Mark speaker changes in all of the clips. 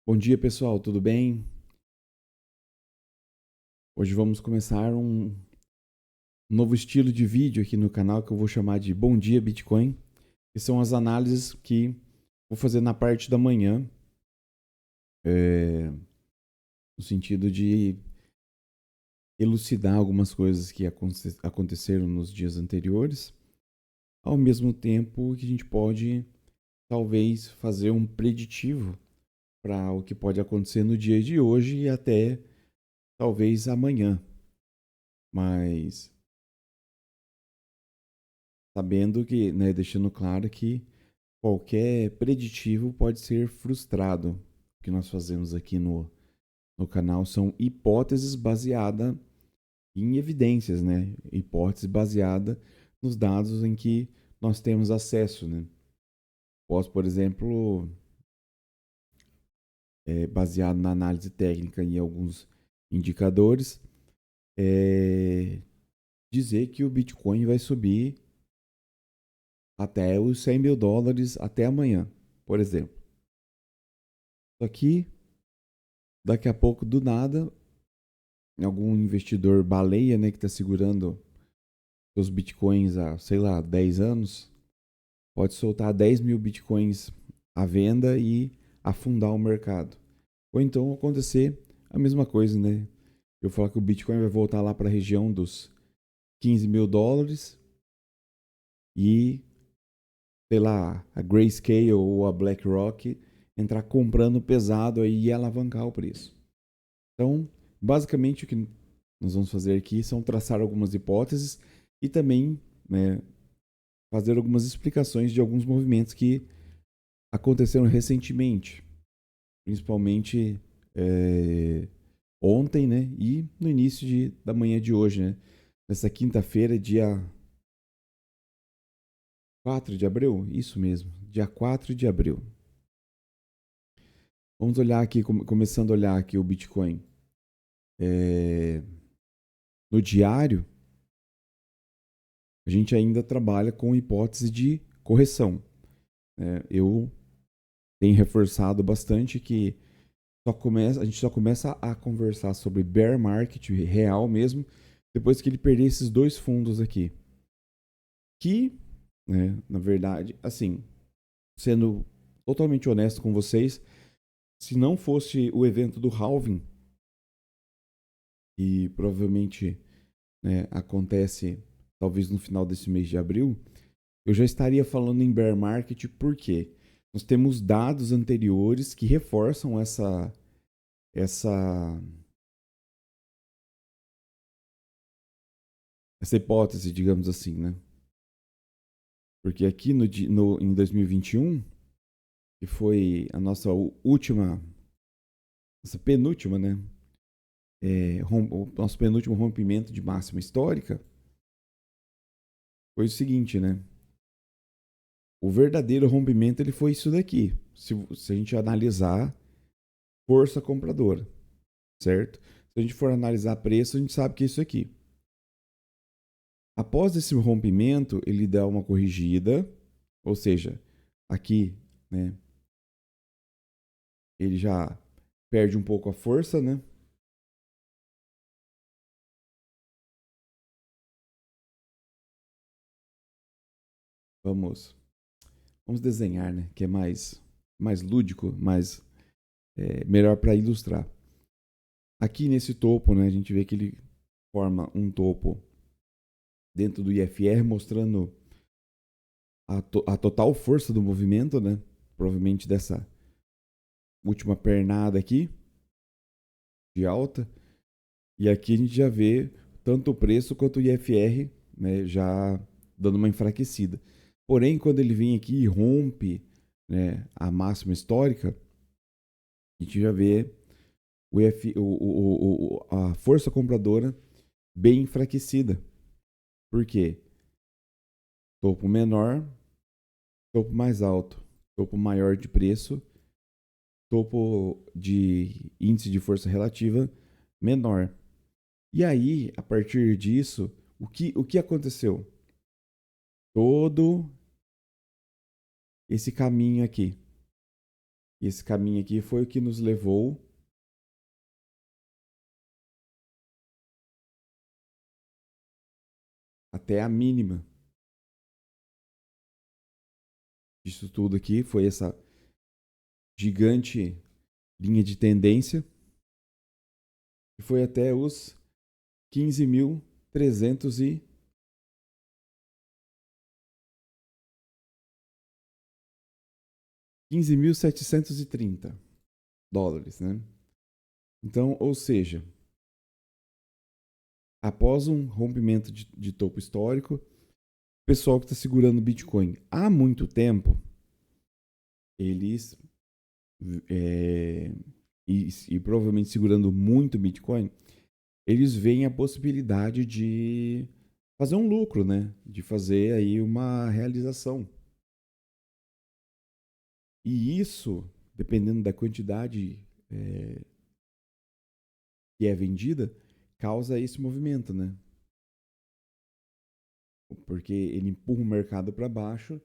Speaker 1: Bom dia, pessoal, tudo bem? Hoje vamos começar um novo estilo de vídeo aqui no canal que eu vou chamar de Bom Dia Bitcoin, que são as análises que vou fazer na parte da manhã, no sentido de elucidar algumas coisas que aconteceram nos dias anteriores, ao mesmo tempo que a gente pode talvez fazer um preditivo para o que pode acontecer no dia de hoje e até talvez amanhã. Mas sabendo que, né, deixando claro que qualquer preditivo pode ser frustrado. O que nós fazemos aqui no canal são hipóteses baseadas em evidências, né? Hipótese baseada nos dados em que nós temos acesso, né? Posso, por exemplo, baseado na análise técnica em alguns indicadores, é, dizer que o Bitcoin vai subir até os 100 mil dólares até amanhã, por exemplo. Só que daqui a pouco, do nada, algum investidor baleia, né, que está segurando seus bitcoins há, sei lá, 10 anos, pode soltar 10 mil bitcoins à venda e afundar o mercado. Ou então acontecer a mesma coisa, né? Eu falar que o Bitcoin vai voltar lá para a região dos 15 mil dólares e, sei lá, a Grayscale ou a BlackRock entrar comprando pesado aí e alavancar o preço. Então, basicamente, o que nós vamos fazer aqui são traçar algumas hipóteses e também, né, fazer algumas explicações de alguns movimentos que aconteceram recentemente, principalmente ontem, né, e no início da manhã de hoje, né, nessa quinta-feira, dia 4 de abril, isso mesmo, dia 4 de abril. Vamos olhar aqui, começando a olhar aqui o Bitcoin. No diário, a gente ainda trabalha com hipótese de correção. Eu tenho reforçado bastante que a gente só começa a conversar sobre bear market real mesmo depois que ele perder esses dois fundos aqui. Que, né, na verdade, assim, sendo totalmente honesto com vocês, se não fosse o evento do halving, e provavelmente, né, acontece talvez no final desse mês de abril, eu já estaria falando em bear market porque nós temos dados anteriores que reforçam essa, essa hipótese, digamos assim, né? Porque aqui em 2021, que foi a nossa última, nossa penúltima, né? O nosso penúltimo rompimento de máxima histórica, foi o seguinte, né? O verdadeiro rompimento ele foi isso daqui. Se a gente analisar força compradora, certo? Se a gente for analisar preço, a gente sabe que é isso aqui. Após esse rompimento, ele dá uma corrigida, ou seja, aqui, né, ele já perde um pouco a força, né? Vamos, vamos desenhar, né? Que é mais lúdico, melhor para ilustrar. Aqui nesse topo, né, a gente vê que ele forma um topo dentro do IFR, mostrando a total força do movimento, né? Provavelmente dessa última pernada aqui de alta. E aqui a gente já vê tanto o preço quanto o IFR, né, já dando uma enfraquecida. Porém, quando ele vem aqui e rompe, né, a máxima histórica, a gente já vê a força compradora bem enfraquecida. Por quê? Topo menor, topo mais alto, topo maior de preço, topo de índice de força relativa menor. E aí, a partir disso, o que aconteceu? Todo esse caminho aqui. E esse caminho aqui foi o que nos levou até a mínima disso tudo aqui. Foi essa gigante linha de tendência e foi até os 15.300 e 15.730 dólares, né? Então, ou seja, após um rompimento de topo histórico, o pessoal que está segurando o Bitcoin há muito tempo, eles é, e provavelmente segurando muito Bitcoin, eles veem a possibilidade de fazer um lucro, né? De fazer aí uma realização. E isso, dependendo da quantidade é, que é vendida, causa esse movimento, né? Porque ele empurra o mercado para baixo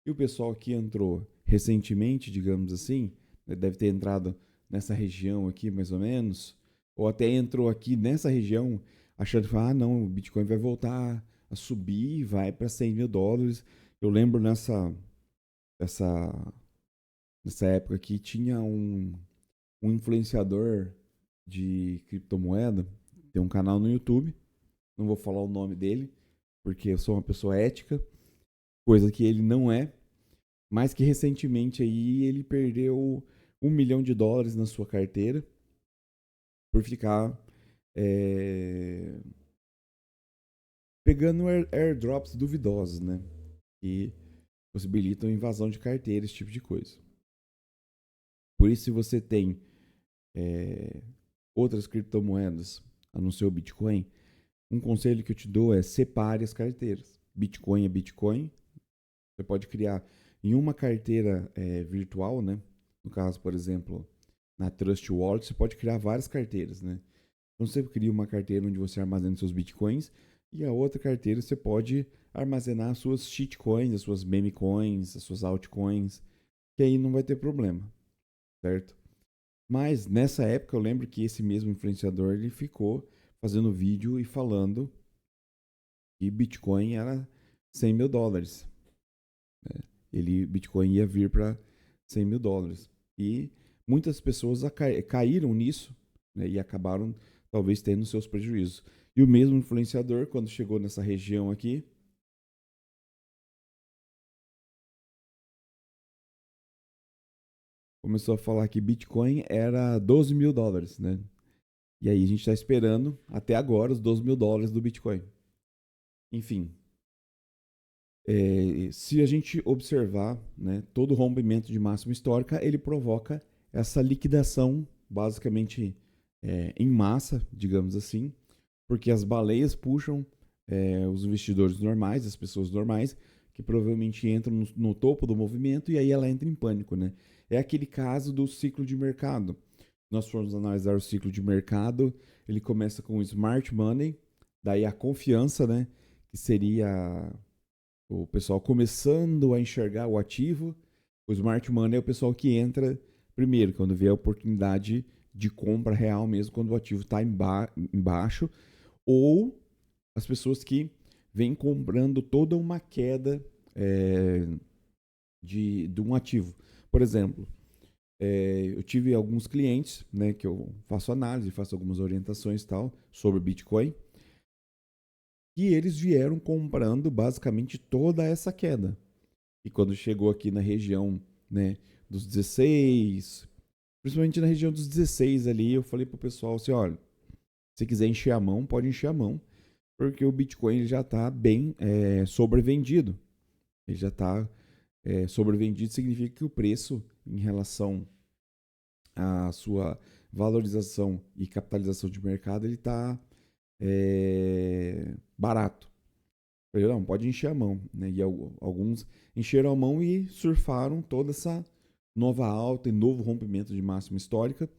Speaker 1: e o pessoal que entrou recentemente, digamos assim, né, deve ter entrado nessa região aqui mais ou menos, ou até entrou aqui nessa região achando que ah, não, o Bitcoin vai voltar a subir, vai para 100 mil dólares. Eu lembro essa, nessa época que tinha um influenciador de criptomoeda, tem um canal no YouTube, não vou falar o nome dele, porque eu sou uma pessoa ética, coisa que ele não é, mas que recentemente aí ele perdeu 1 milhão de dólares na sua carteira por ficar é, pegando airdrops duvidosos, né? Que possibilitam invasão de carteira, esse tipo de coisa. Por isso, se você tem outras criptomoedas a não ser o Bitcoin, um conselho que eu te dou é separe as carteiras. Bitcoin é Bitcoin. Você pode criar em uma carteira virtual, né? No caso, por exemplo, na Trust Wallet, você pode criar várias carteiras, né? Então você cria uma carteira onde você armazena seus bitcoins e a outra carteira você pode armazenar as suas shitcoins, as suas meme coins, as suas altcoins, que aí não vai ter problema, certo? Mas nessa época eu lembro que esse mesmo influenciador ele ficou fazendo vídeo e falando que Bitcoin era 100 mil dólares. Né? Bitcoin ia vir para 100 mil dólares. E muitas pessoas caíram nisso, né, e acabaram talvez tendo seus prejuízos. E o mesmo influenciador, quando chegou nessa região aqui, começou a falar que Bitcoin era 12 mil dólares, né? E aí a gente está esperando até agora os 12 mil dólares do Bitcoin. Enfim, se a gente observar, né, todo rompimento de máxima histórica, ele provoca essa liquidação, basicamente em massa, digamos assim, porque as baleias puxam os investidores normais, as pessoas normais, que provavelmente entram no topo do movimento e aí ela entra em pânico, né? É aquele caso do ciclo de mercado. Nós formos analisar o ciclo de mercado, ele começa com o smart money, daí a confiança, né? Que seria o pessoal começando a enxergar o ativo. O smart money é o pessoal que entra primeiro, quando vê a oportunidade de compra real mesmo, quando o ativo está embaixo, ou as pessoas que vêm comprando toda uma queda de um ativo. Por exemplo, eu tive alguns clientes, né, que eu faço análise, faço algumas orientações e tal sobre Bitcoin, e eles vieram comprando basicamente toda essa queda. E quando chegou aqui na região, né, dos 16, principalmente na região dos 16 ali, eu falei pro pessoal assim, olha, se quiser encher a mão, pode encher a mão, porque o Bitcoin ele já está bem sobrevendido. Ele já está sobrevendido, significa que o preço em relação à sua valorização e capitalização de mercado, ele está barato. Eu falei, não, pode encher a mão. Né? E alguns encheram a mão e surfaram toda essa nova alta e novo rompimento de máxima histórica,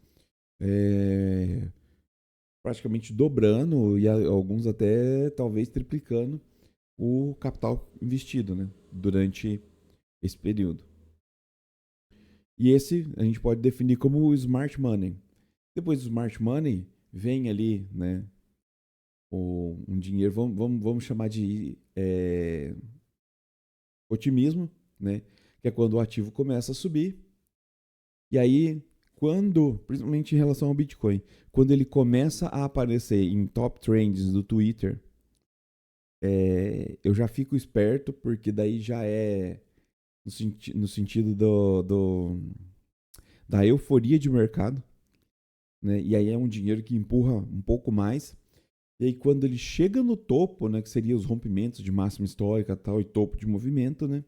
Speaker 1: praticamente dobrando e alguns até talvez triplicando o capital investido, né, durante esse período. E esse a gente pode definir como o Smart Money. Depois do Smart Money, vem ali, né, um dinheiro, vamos chamar de otimismo, né, que é quando o ativo começa a subir. E aí, principalmente em relação ao Bitcoin, quando ele começa a aparecer em top trends do Twitter, eu já fico esperto, porque daí já é no sentido da euforia de mercado, né? E aí é um dinheiro que empurra um pouco mais. E aí quando ele chega no topo, né, que seria os rompimentos de máxima histórica, tal, e topo de movimento, né?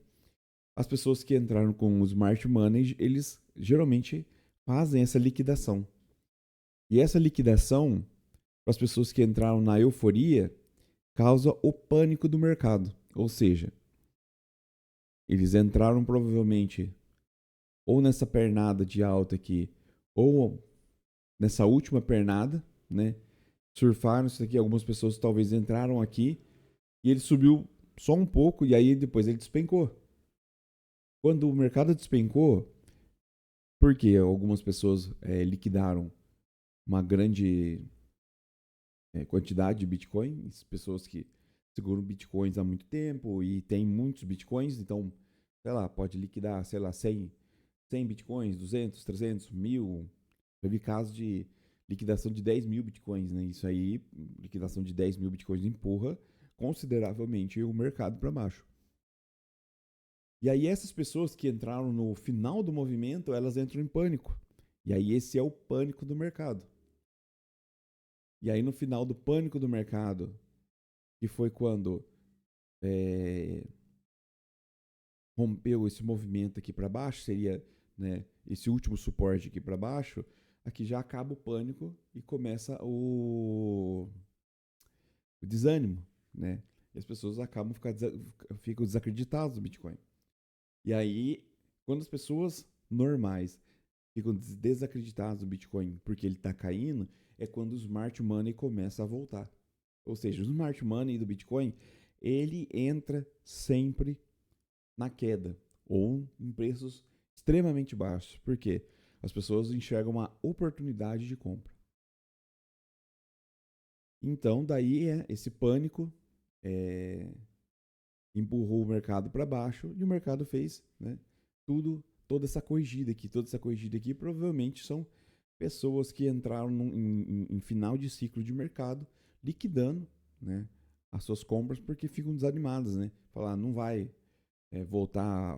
Speaker 1: As pessoas que entraram com o Smart Money, eles geralmente fazem essa liquidação. E essa liquidação, para as pessoas que entraram na euforia, causa o pânico do mercado. Ou seja, eles entraram provavelmente ou nessa pernada de alta aqui, ou nessa última pernada, né? Surfaram isso aqui, algumas pessoas talvez entraram aqui e ele subiu só um pouco e aí depois ele despencou. Quando o mercado despencou, porque algumas pessoas liquidaram uma grande quantidade de bitcoins, pessoas que seguram bitcoins há muito tempo e tem muitos bitcoins, então, sei lá, pode liquidar, sei lá, 100 bitcoins, 200, 300, 1000. Eu vi casos de liquidação de 10 mil bitcoins, né? Isso aí, liquidação de 10 mil bitcoins empurra consideravelmente o mercado para baixo. E aí essas pessoas que entraram no final do movimento, elas entram em pânico. E aí esse é o pânico do mercado. E aí no final do pânico do mercado, que foi quando rompeu esse movimento aqui para baixo, seria, né, esse último suporte aqui para baixo, aqui já acaba o pânico e começa o desânimo, né? E as pessoas acabam ficam desacreditadas no Bitcoin. E aí, quando as pessoas normais ficam desacreditadas no Bitcoin porque ele está caindo, é quando o smart money começa a voltar. Ou seja, o smart money do Bitcoin, ele entra sempre na queda ou em preços extremamente baixos. Por quê? As pessoas enxergam uma oportunidade de compra. Então, daí esse pânico é, empurrou o mercado para baixo e o mercado fez, né, toda essa corrigida aqui. Toda essa corrigida aqui provavelmente são pessoas que entraram em final de ciclo de mercado liquidando, né, as suas compras porque ficam desanimadas, né? Falar, não vai voltar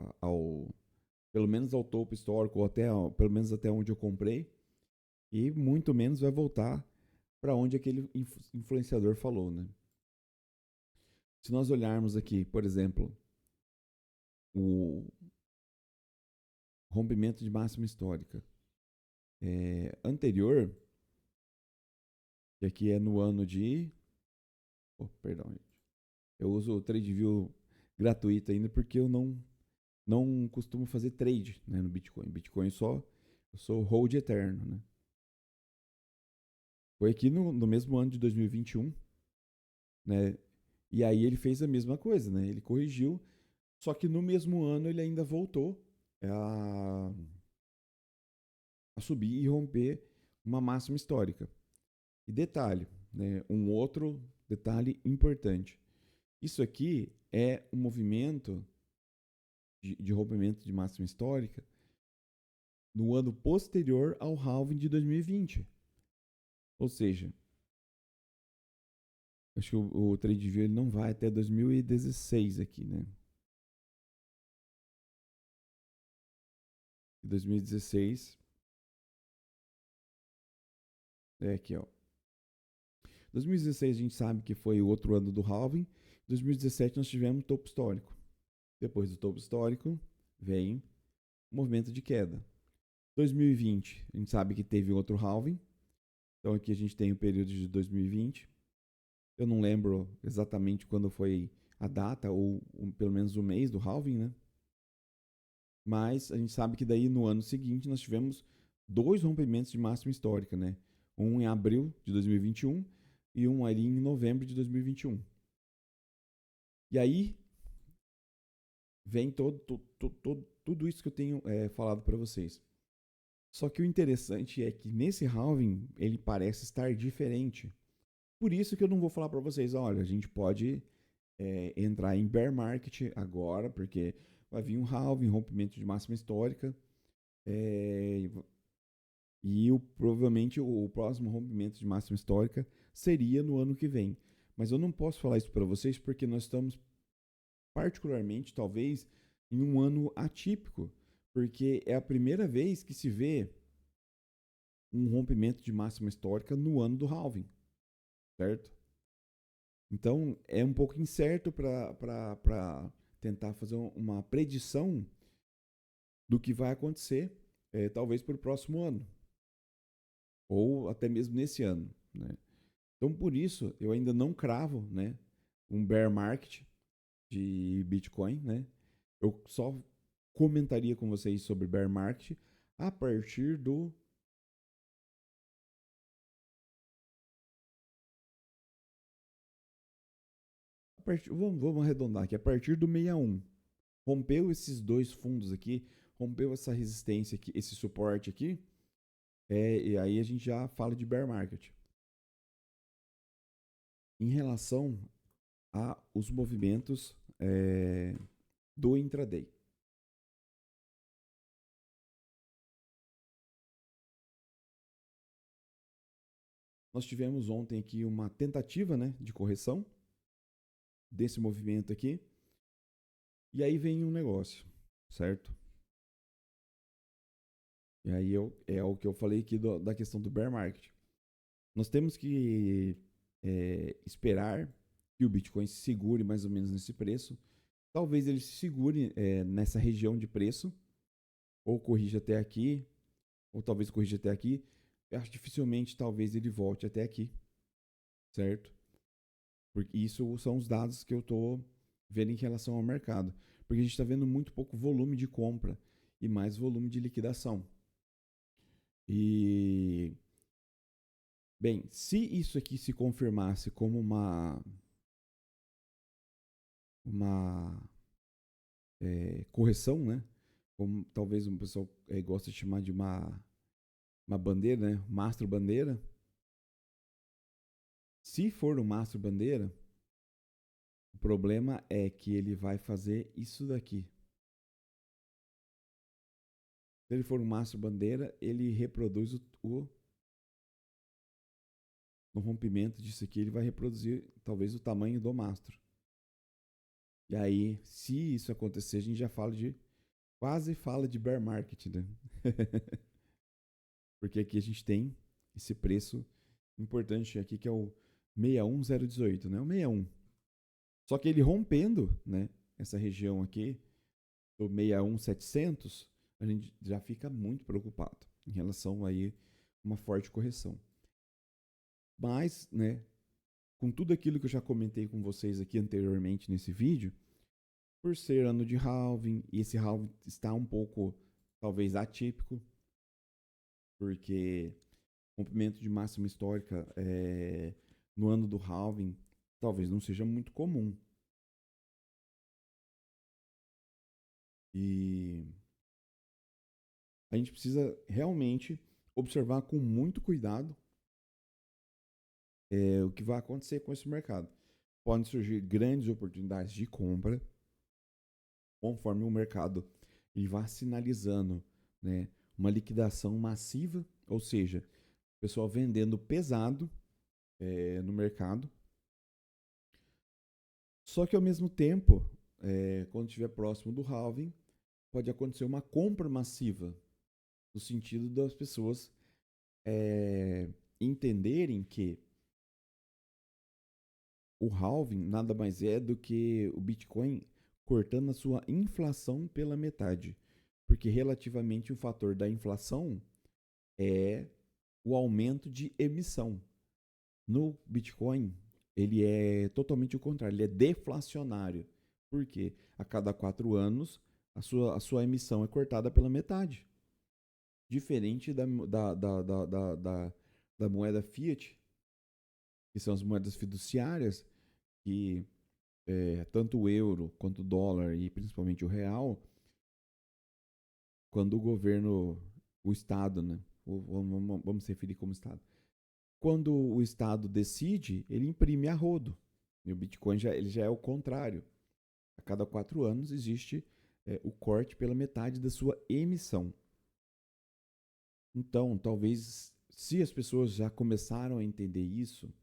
Speaker 1: pelo menos ao topo histórico, ou pelo menos até onde eu comprei, e muito menos vai voltar para onde aquele influenciador falou, né? Se nós olharmos aqui, por exemplo, o rompimento de máxima histórica anterior, que aqui é no ano de... Oh, perdão, gente. Eu uso o TradeView gratuito ainda porque eu não costumo fazer trade, né, no Bitcoin. Bitcoin eu sou hold eterno, né? Foi aqui no mesmo ano de 2021, né? E aí ele fez a mesma coisa, né? Ele corrigiu, só que no mesmo ano ele ainda voltou a, a subir e romper uma máxima histórica. E detalhe, né? Um outro detalhe importante. Isso aqui é um movimento de rompimento de máxima histórica no ano posterior ao halving de 2020. Ou seja, acho que o TradeView ele não vai até 2016 aqui, né? 2016 é aqui, ó. 2016 a gente sabe que foi o outro ano do halving. 2017 nós tivemos topo histórico. Depois do topo histórico vem o movimento de queda. 2020 a gente sabe que teve outro halving. Então aqui a gente tem o período de 2020. Eu não lembro exatamente quando foi a data ou pelo menos o mês do halving, né? Mas a gente sabe que daí no ano seguinte nós tivemos dois rompimentos de máxima histórica, né? Um em abril de 2021 e um ali em novembro de 2021. E aí vem tudo isso que eu tenho falado para vocês. Só que o interessante é que nesse halving ele parece estar diferente. Por isso que eu não vou falar para vocês, olha, a gente pode entrar em bear market agora, porque vai vir um halving, rompimento de máxima histórica, é, e provavelmente o próximo rompimento de máxima histórica seria no ano que vem. Mas eu não posso falar isso para vocês porque nós estamos particularmente, talvez, em um ano atípico, porque é a primeira vez que se vê um rompimento de máxima histórica no ano do halving, certo? Então, é um pouco incerto para tentar fazer uma predição do que vai acontecer, talvez para o próximo ano, ou até mesmo nesse ano, né? Então, por isso, eu ainda não cravo, né, um bear market de Bitcoin, né? Eu só comentaria com vocês sobre bear market a partir do vamos arredondar aqui, a partir do 61. Rompeu esses dois fundos aqui, rompeu essa resistência aqui, esse suporte aqui, e aí a gente já fala de bear market. Em relação a os movimentos do intraday. Nós tivemos ontem aqui uma tentativa, né, de correção desse movimento aqui. E aí vem um negócio, certo? E aí é o que eu falei aqui da questão do bear market. Nós temos que esperar que o Bitcoin se segure mais ou menos nesse preço. Talvez ele se segure nessa região de preço, ou corrija até aqui, ou talvez corrija até aqui. Eu acho dificilmente talvez ele volte até aqui, certo? Porque isso são os dados que eu estou vendo em relação ao mercado. Porque a gente está vendo muito pouco volume de compra e mais volume de liquidação. E, bem, se isso aqui se confirmasse como uma correção, né? Como talvez um pessoal gosta de chamar de uma bandeira, né? Mastro bandeira. Se for um mastro bandeira, o problema é que ele vai fazer isso daqui. Se ele for um mastro bandeira, ele reproduz no rompimento disso aqui, ele vai reproduzir talvez o tamanho do mastro. E aí, se isso acontecer, a gente já quase fala de bear market, né? Porque aqui a gente tem esse preço importante aqui que é o 61018, né? O 61. Só que ele rompendo, né, essa região aqui do 61700, a gente já fica muito preocupado em relação aí uma forte correção. Mas, né, com tudo aquilo que eu já comentei com vocês aqui anteriormente nesse vídeo, por ser ano de halving, e esse halving está um pouco, talvez, atípico, porque rompimento de máxima histórica no ano do halving talvez não seja muito comum. E a gente precisa realmente observar com muito cuidado o que vai acontecer com esse mercado. Podem surgir grandes oportunidades de compra conforme o mercado ele vai sinalizando, né, uma liquidação massiva, ou seja, o pessoal vendendo pesado no mercado. Só que ao mesmo tempo, quando estiver próximo do halving, pode acontecer uma compra massiva, no sentido das pessoas entenderem que o halving nada mais é do que o Bitcoin cortando a sua inflação pela metade. Porque relativamente o fator da inflação é o aumento de emissão. No Bitcoin, ele é totalmente o contrário, ele é deflacionário. Por quê? A cada 4 anos, a sua emissão é cortada pela metade. Diferente da moeda fiat, que são as moedas fiduciárias, que tanto o euro quanto o dólar e principalmente o real, quando o governo, o Estado, né? Vamos se referir como Estado. Quando o Estado decide, ele imprime a rodo. E o Bitcoin ele já é o contrário. A cada 4 anos existe o corte pela metade da sua emissão. Então, talvez, se as pessoas já começaram a entender isso,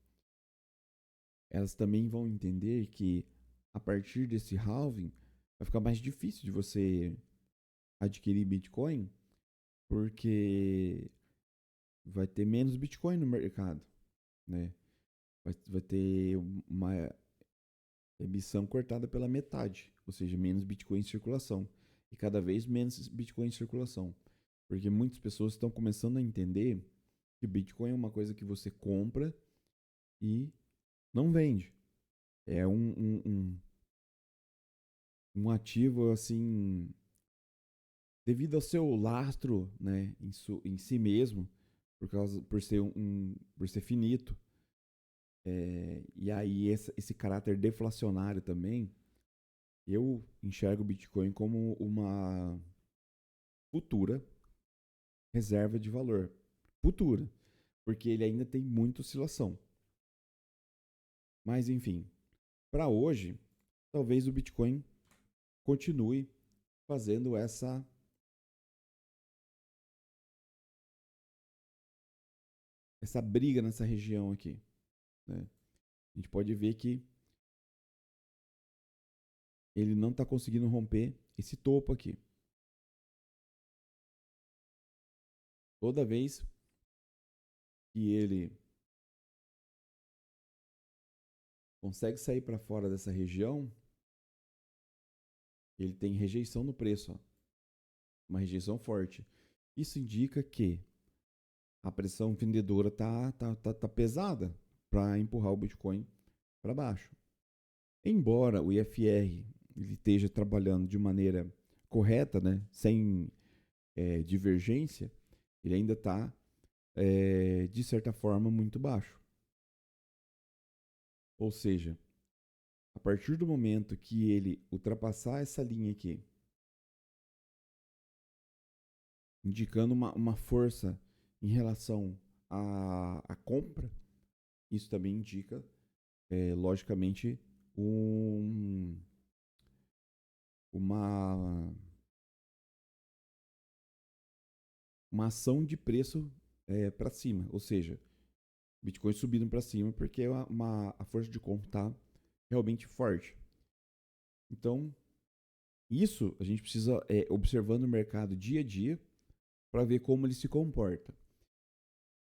Speaker 1: elas também vão entender que a partir desse halving vai ficar mais difícil de você adquirir Bitcoin, porque vai ter menos Bitcoin no mercado, né? Vai ter uma emissão cortada pela metade, ou seja, menos Bitcoin em circulação. E cada vez menos Bitcoin em circulação. Porque muitas pessoas estão começando a entender que Bitcoin é uma coisa que você compra e não vende. É um ativo assim, devido ao seu lastro, né, em si mesmo, por ser finito. E aí esse caráter deflacionário também, eu enxergo o Bitcoin como uma futura reserva de valor. Futura. Porque ele ainda tem muita oscilação. Mas enfim, para hoje, talvez o Bitcoin continue fazendo essa briga nessa região aqui, né? A gente pode ver que ele não está conseguindo romper esse topo aqui. Toda vez que ele consegue sair para fora dessa região, ele tem rejeição no preço, ó. Uma rejeição forte. Isso indica que a pressão vendedora tá pesada para empurrar o Bitcoin para baixo. Embora o IFR ele esteja trabalhando de maneira correta, né, sem divergência, ele ainda está, de certa forma, muito baixo. Ou seja, a partir do momento que ele ultrapassar essa linha aqui, indicando uma força em relação à compra, isso também indica, logicamente, um, uma, uma ação de preço para cima. Ou seja, Bitcoin subindo para cima porque a força de compra está realmente forte. Então, isso a gente precisa observando o mercado dia a dia para ver como ele se comporta.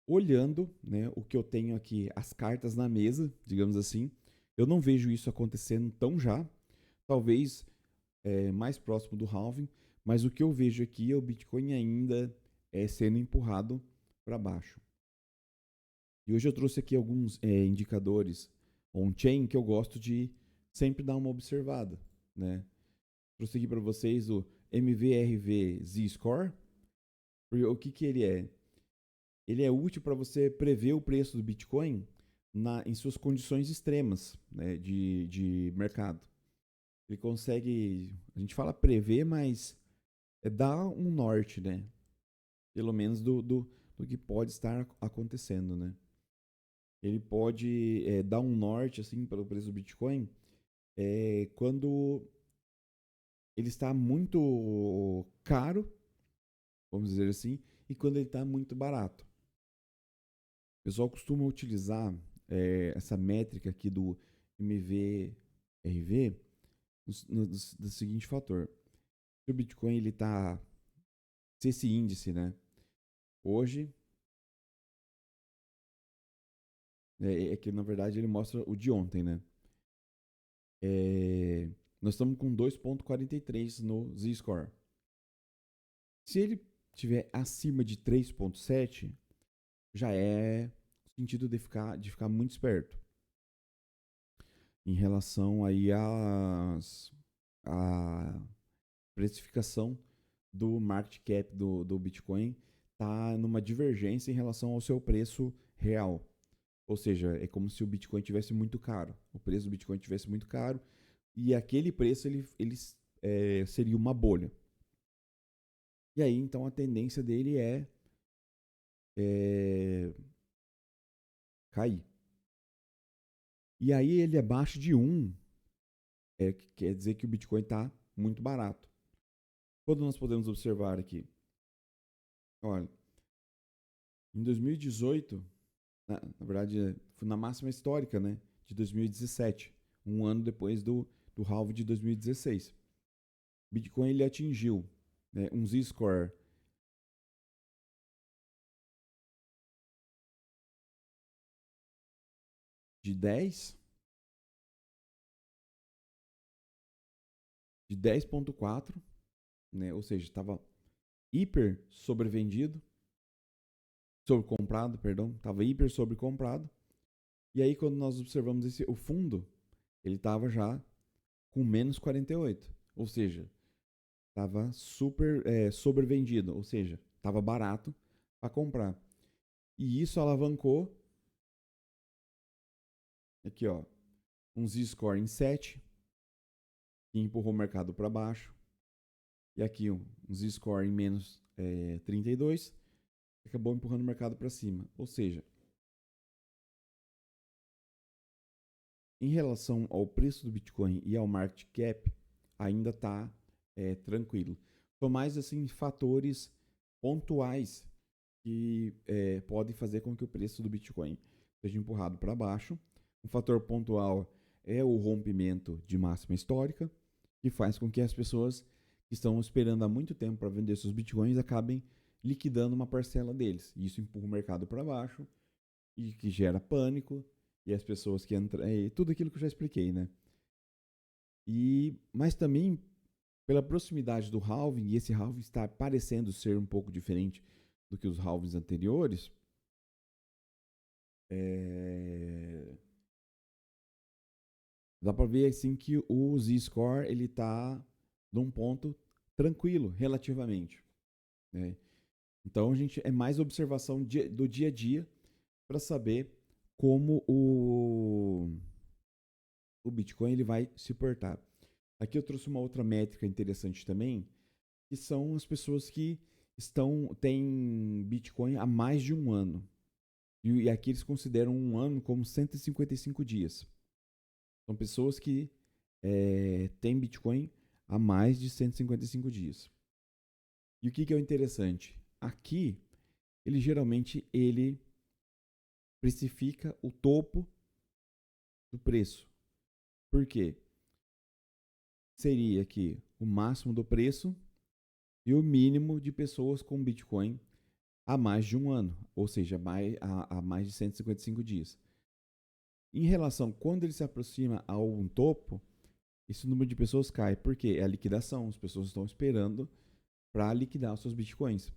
Speaker 1: Olhando, né, o que eu tenho aqui, as cartas na mesa, digamos assim, eu não vejo isso acontecendo tão já. Talvez mais próximo do halving, mas o que eu vejo aqui é o Bitcoin ainda sendo empurrado para baixo. E hoje eu trouxe aqui alguns indicadores on-chain que eu gosto de sempre dar uma observada, né? Trouxe aqui para vocês o MVRV Z-Score. O que ele é? Ele é útil para você prever o preço do Bitcoin em suas condições extremas, né, de mercado. Ele consegue, a gente fala prever, mas dar um norte, né? Pelo menos do que pode estar acontecendo, né? Ele pode dar um norte, assim, pelo preço do Bitcoin, quando ele está muito caro, vamos dizer assim, e quando ele está muito barato. O pessoal costuma utilizar essa métrica aqui do MVRV do seguinte fator. Se o Bitcoin ele está, se esse índice, né, hoje que na verdade ele mostra o de ontem, né? Nós estamos com 2,43 no Z-Score. Se ele tiver acima de 3,7, já é sentido de ficar muito esperto em relação aí a precificação do market cap do Bitcoin tá numa divergência em relação ao seu preço real. Ou seja, é como se o Bitcoin tivesse muito caro. O preço do Bitcoin tivesse muito caro e aquele preço ele seria uma bolha. E aí, então, a tendência dele é cair. E aí, ele abaixo de 1, quer dizer que o Bitcoin está muito barato. Quando nós podemos observar aqui? Olha, em 2018, na verdade, foi na máxima histórica, né? De 2017, um ano depois do halving de 2016. Bitcoin ele atingiu, né, um Z-score de 10,4, né? Ou seja, estava hiper sobrevendido, sobrecomprado, perdão, estava hiper sobrecomprado. E aí quando nós observamos o fundo, ele estava já com menos 48, ou seja, estava super sobrevendido, ou seja, estava barato para comprar. E isso alavancou aqui, ó, um Z-score em 7, que empurrou o mercado para baixo. E aqui um Z-score em menos 32, que acabou empurrando o mercado para cima. Ou seja, em relação ao preço do Bitcoin e ao market cap, ainda está tranquilo. São mais assim fatores pontuais que podem fazer com que o preço do Bitcoin seja empurrado para baixo. Um fator pontual é o rompimento de máxima histórica, que faz com que as pessoas que estão esperando há muito tempo para vender seus Bitcoins acabem liquidando uma parcela deles. Isso empurra o mercado para baixo e que gera pânico e as pessoas que entram, tudo aquilo que eu já expliquei, né? Mas também pela proximidade do halving, e esse halving está parecendo ser um pouco diferente do que os halvings anteriores, dá para ver assim que o Z-score ele está num ponto tranquilo relativamente, né? Então a gente é mais observação do dia a dia para saber como o Bitcoin ele vai se portar. Aqui eu trouxe uma outra métrica interessante também, que são as pessoas que têm Bitcoin há mais de um ano. E aqui eles consideram um ano como 155 dias. São pessoas que têm Bitcoin há mais de 155 dias. E o que é o interessante? Aqui, ele precifica o topo do preço. Por quê? Seria aqui o máximo do preço e o mínimo de pessoas com Bitcoin há mais de um ano, ou seja, há mais de 155 dias. Em relação, quando ele se aproxima a um topo, esse número de pessoas cai, porque é a liquidação, as pessoas estão esperando para liquidar os seus Bitcoins.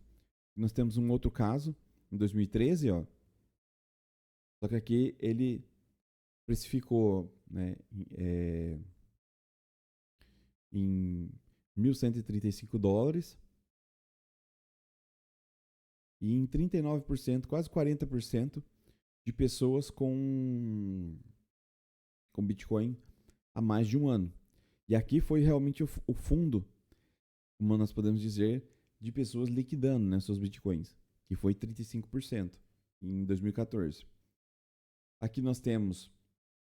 Speaker 1: Nós temos um outro caso, em 2013, ó, só que aqui ele precificou, né, em US$ 1.135 e em 39%, quase 40% de pessoas com Bitcoin há mais de um ano. E aqui foi realmente o fundo, como nós podemos dizer, de pessoas liquidando, né, seus Bitcoins, que foi 35% em 2014. Aqui nós temos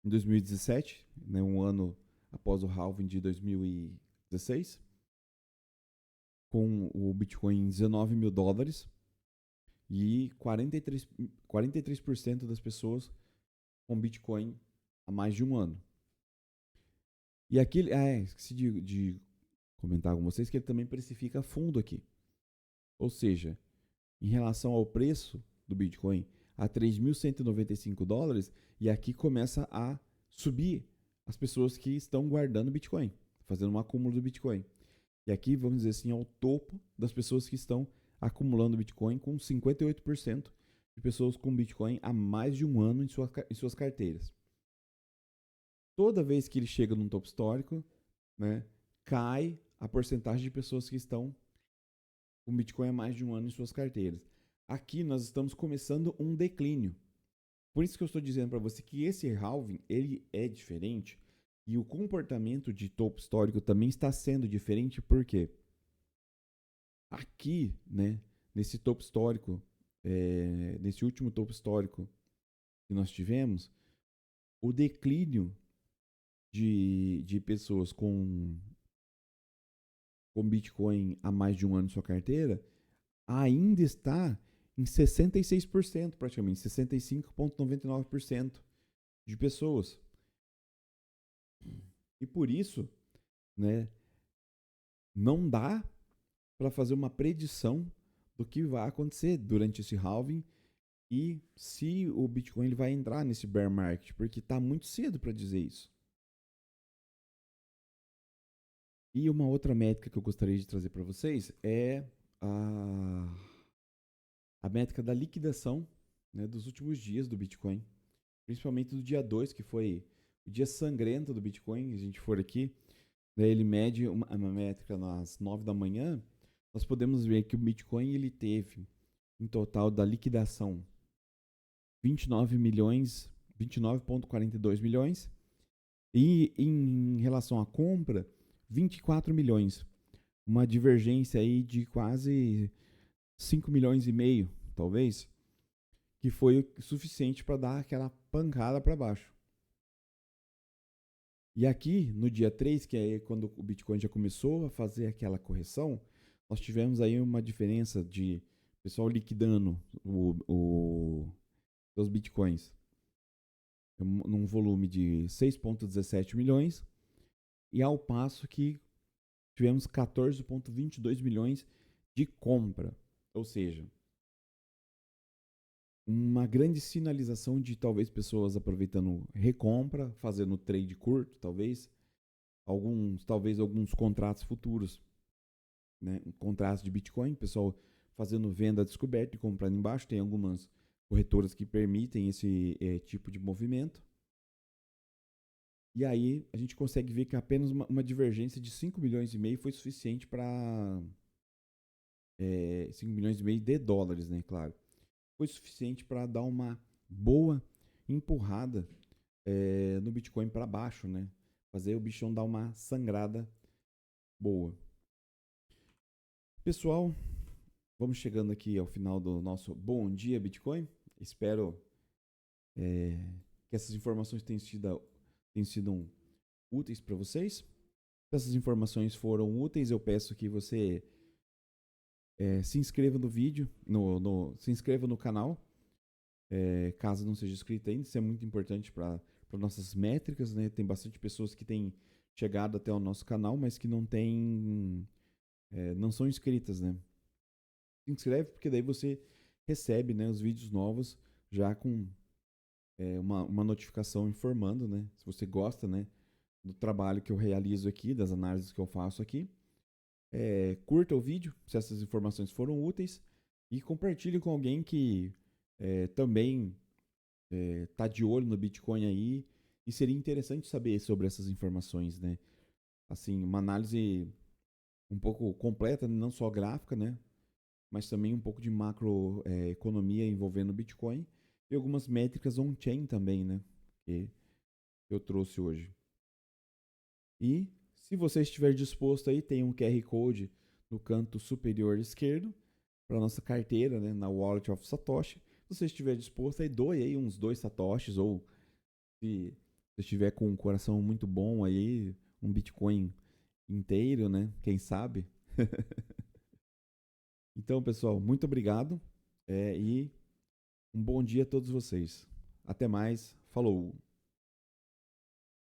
Speaker 1: em 2017, né, um ano após o halving de 2016, com o Bitcoin em US$ 19.000 e 43% das pessoas com Bitcoin há mais de um ano. E aqui, esqueci de comentar com vocês que ele também precifica fundo aqui. Ou seja, em relação ao preço do Bitcoin a $3.195, e aqui começa a subir as pessoas que estão guardando Bitcoin, fazendo um acúmulo do Bitcoin. E aqui, vamos dizer assim, é o topo das pessoas que estão acumulando Bitcoin, com 58% de pessoas com Bitcoin há mais de um ano em suas carteiras. Toda vez que ele chega num topo histórico, né, cai a porcentagem de pessoas que estão com Bitcoin há mais de um ano em suas carteiras. Aqui nós estamos começando um declínio. Por isso que eu estou dizendo para você que esse halving ele é diferente, E o comportamento de topo histórico também está sendo diferente, porque aqui, né, nesse topo histórico, nesse último topo histórico que nós tivemos, o declínio de pessoas com Bitcoin há mais de um ano em sua carteira ainda está em 66%, praticamente, 65,99% de pessoas. E por isso, né, não dá para fazer uma predição do que vai acontecer durante esse halving e se o Bitcoin ele vai entrar nesse bear market, porque está muito cedo para dizer isso. E uma outra métrica que eu gostaria de trazer para vocês é a métrica da liquidação, né, dos últimos dias do Bitcoin, principalmente do dia 2, que foi o dia sangrento do Bitcoin. Se a gente for aqui, né, ele mede uma métrica às 9 da manhã, nós podemos ver que o Bitcoin ele teve, em total da liquidação, 29 milhões, 29,42 milhões, e em relação à compra, 24 milhões. Uma divergência aí de quase 5 milhões e meio, talvez, que foi o suficiente para dar aquela pancada para baixo. E aqui, no dia 3, que é quando o Bitcoin já começou a fazer aquela correção, nós tivemos aí uma diferença de pessoal liquidando os Bitcoins num volume de 6,17 milhões, e ao passo que tivemos 14,22 milhões de compra. Ou seja, uma grande sinalização de talvez pessoas aproveitando recompra, fazendo trade curto, talvez alguns contratos futuros, né? Contratos de Bitcoin, pessoal fazendo venda descoberta e comprando embaixo. Tem algumas corretoras que permitem esse tipo de movimento. E aí a gente consegue ver que apenas uma divergência de 5 milhões e meio foi suficiente para 5 milhões e meio de dólares, né? Claro. Foi suficiente para dar uma boa empurrada no Bitcoin para baixo, né? Fazer o bichão dar uma sangrada boa. Pessoal, vamos chegando aqui ao final do nosso Bom Dia Bitcoin. Espero que essas informações tenham sido úteis para vocês. Se essas informações foram úteis, eu peço que você se inscreva no vídeo, se inscreva no canal, caso não seja inscrito ainda. Isso é muito importante para nossas métricas, né? Tem bastante pessoas que têm chegado até o nosso canal, mas que não são inscritas, né? Se inscreve, porque daí você recebe, né, os vídeos novos já com uma notificação informando, né? Se você gosta, né, do trabalho que eu realizo aqui, das análises que eu faço aqui. Curta o vídeo, se essas informações foram úteis, e compartilhe com alguém que também está de olho no Bitcoin aí, e seria interessante saber sobre essas informações, né? Assim, uma análise um pouco completa, não só gráfica, né? Mas também um pouco de macroeconomia envolvendo o Bitcoin e algumas métricas on-chain também, né? Que eu trouxe hoje. E se você estiver disposto aí, tem um QR Code no canto superior esquerdo para nossa carteira, né, na Wallet of Satoshi. Se você estiver disposto aí, doe aí uns 2 satoshis, ou se você estiver com um coração muito bom aí, um Bitcoin inteiro, né? Quem sabe? Então, pessoal, muito obrigado e um bom dia a todos vocês. Até mais. Falou!